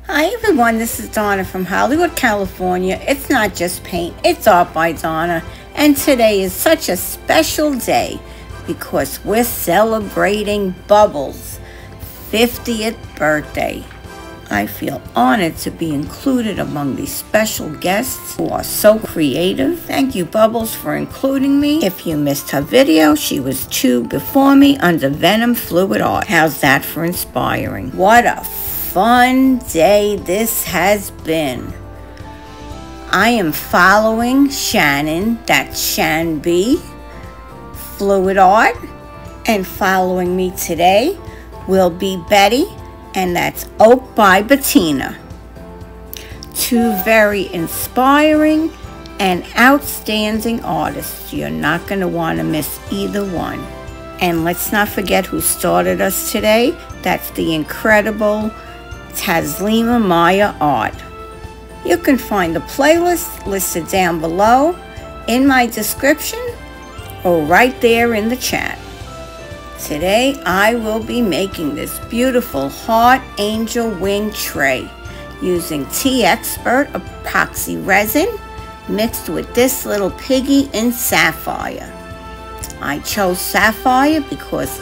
Hi everyone, this is Donna from Hollywood, California. It's not just paint, it's Art by Donna. And today is such a special day because we're celebrating Bubbles' 50th birthday. I feel honored to be included among these special guests who are so creative. Thank you, Bubbles, for including me. If you missed her video, she was 2 before me under Venom Fluid Art. How's that for inspiring? What a fun day this has been. I am following Shannon, that's Shan B, Fluid Art, and following me today will be Betty, and that's Oak by Bettina. 2 very inspiring and outstanding artists. You're not going to want to miss either one. And let's not forget who started us today. That's the incredible Taslima Maya Art. You can find the playlist listed down below in my description or right there in the chat. Today I will be making this beautiful heart angel wing tray using T-Expert epoxy resin mixed with this little Piggy in Sapphire. I chose Sapphire because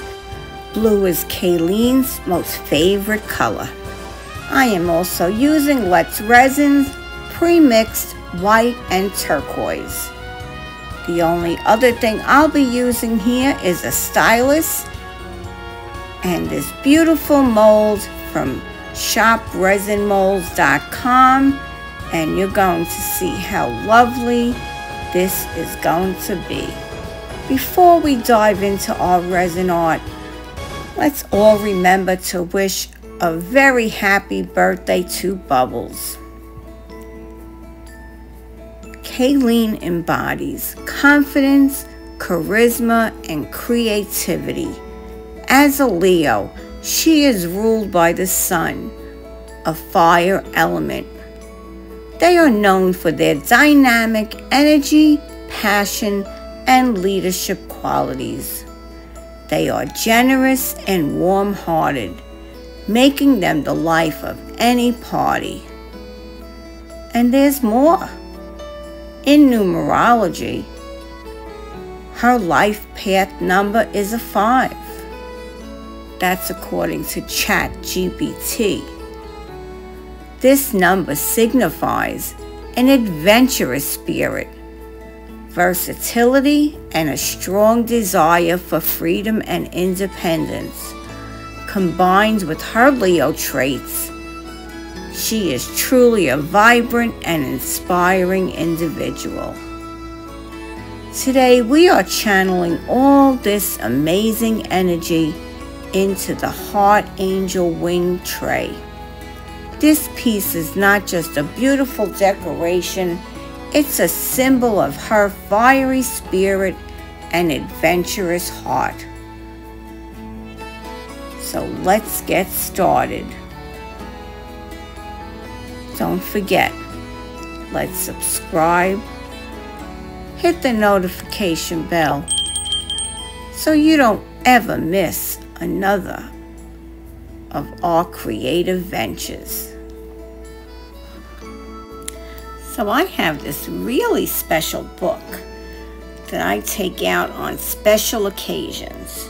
blue is Kayleen's most favorite color. I am also using Let's Resin's pre-mixed white and turquoise. The only other thing I'll be using here is a stylus and this beautiful mold from shopresinmolds.com, and you're going to see how lovely this is going to be. Before we dive into our resin art, let's all remember to wish a very happy birthday to Bubbles. Kayleen embodies confidence, charisma, and creativity. As a Leo, she is ruled by the sun, a fire element. They are known for their dynamic energy, passion, and leadership qualities. They are generous and warm-hearted, making them the life of any party. And there's more. In numerology, her life path number is a 5. That's according to ChatGPT. This number signifies an adventurous spirit, versatility, and a strong desire for freedom and independence. Combined with her Leo traits, she is truly a vibrant and inspiring individual. Today we are channeling all this amazing energy into the Heart Angel Wing Tray. This piece is not just a beautiful decoration, it's a symbol of her fiery spirit and adventurous heart. So let's get started. Don't forget, let's subscribe, hit the notification bell so you don't ever miss another of our creative ventures. So I have this really special book that I take out on special occasions,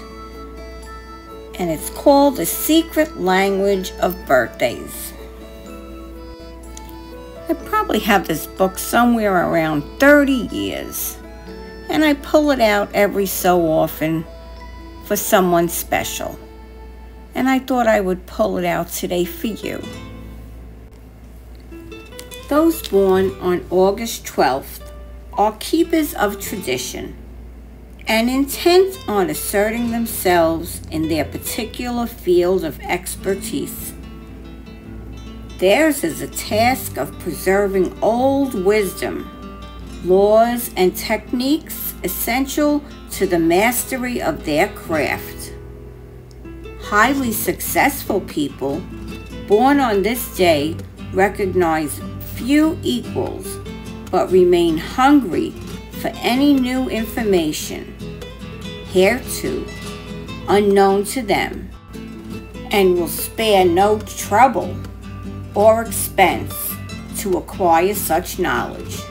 and it's called The Secret Language of Birthdays. I probably have this book somewhere around 30 years, and I pull it out every so often for someone special. And I thought I would pull it out today for you. Those born on August 12th are keepers of tradition and intent on asserting themselves in their particular field of expertise. Theirs is a task of preserving old wisdom, laws, and techniques essential to the mastery of their craft. Highly successful people born on this day recognize few equals, but remain hungry for any new information, hereto unknown to them, and will spare no trouble or expense to acquire such knowledge.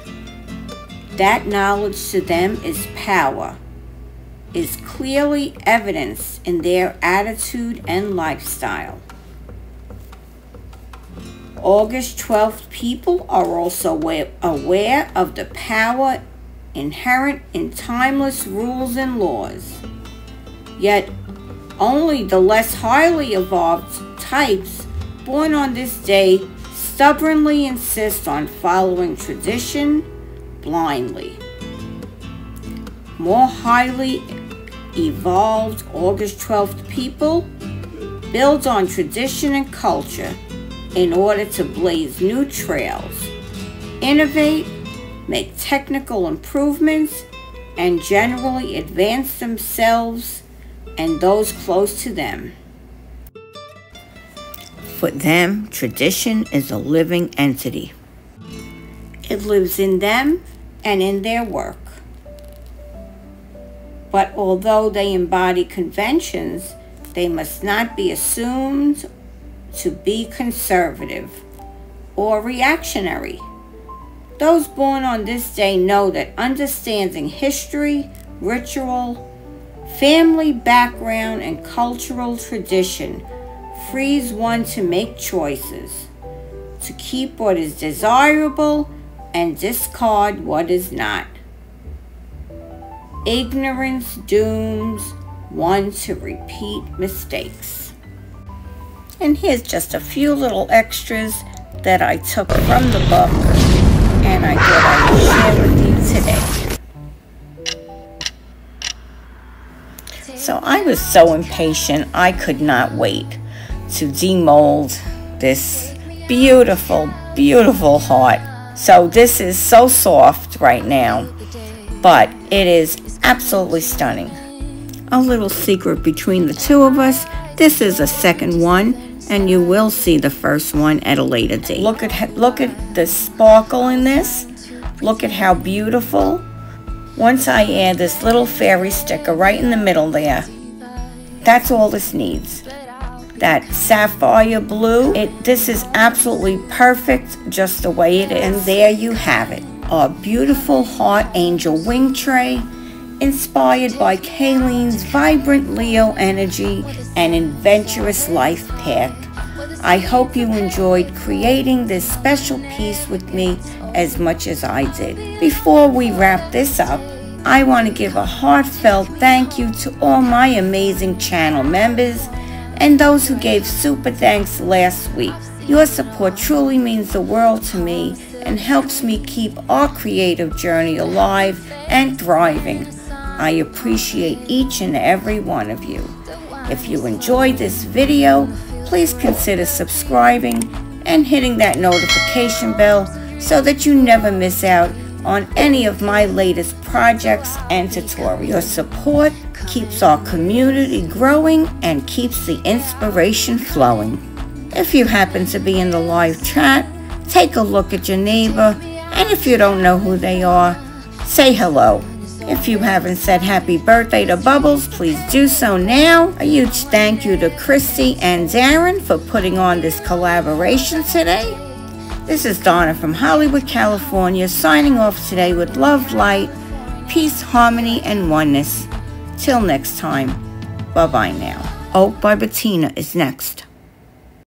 That knowledge to them is power, is clearly evidenced in their attitude and lifestyle. August 12th people are also aware of the power inherent in timeless rules and laws. Yet, only the less highly evolved types born on this day stubbornly insist on following tradition blindly. More highly evolved August 12th people build on tradition and culture in order to blaze new trails, innovate, make technical improvements, and generally advance themselves and those close to them. For them, tradition is a living entity. It lives in them and in their work. But although they embody conventions, they must not be assumed to be conservative or reactionary. Those born on this day know that understanding history, ritual, family background, and cultural tradition frees one to make choices, to keep what is desirable and discard what is not. Ignorance dooms one to repeat mistakes. And here's just a few little extras that I took from the book and I thought I would share with you today. So I was so impatient, I could not wait to demold this beautiful, beautiful heart. So this is so soft right now, but it is absolutely stunning. A little secret between the two of us, this is a second one, and you will see the first one at a later date. Look at the sparkle in this. Look at how beautiful. Once I add this little fairy sticker right in the middle there, that's all this needs. That sapphire blue, this is absolutely perfect just the way it is. And there you have it, a beautiful heart angel wing tray inspired by Kayleen's vibrant Leo energy and adventurous life path. I hope you enjoyed creating this special piece with me as much as I did. Before we wrap this up, I want to give a heartfelt thank you to all my amazing channel members and those who gave super thanks last week. Your support truly means the world to me and helps me keep our creative journey alive and thriving. I appreciate each and every one of you. If you enjoyed this video, please consider subscribing and hitting that notification bell so that you never miss out on any of my latest projects and tutorials. Your support keeps our community growing and keeps the inspiration flowing. If you happen to be in the live chat, take a look at your neighbor, and if you don't know who they are, say hello. If you haven't said happy birthday to Bubbles, please do so now. A huge thank you to Christy and Darren for putting on this collaboration today. This is Donna from Hollywood, California, signing off today with love, light, peace, harmony, and oneness. Till next time, bye-bye now. ArtByDonna is next.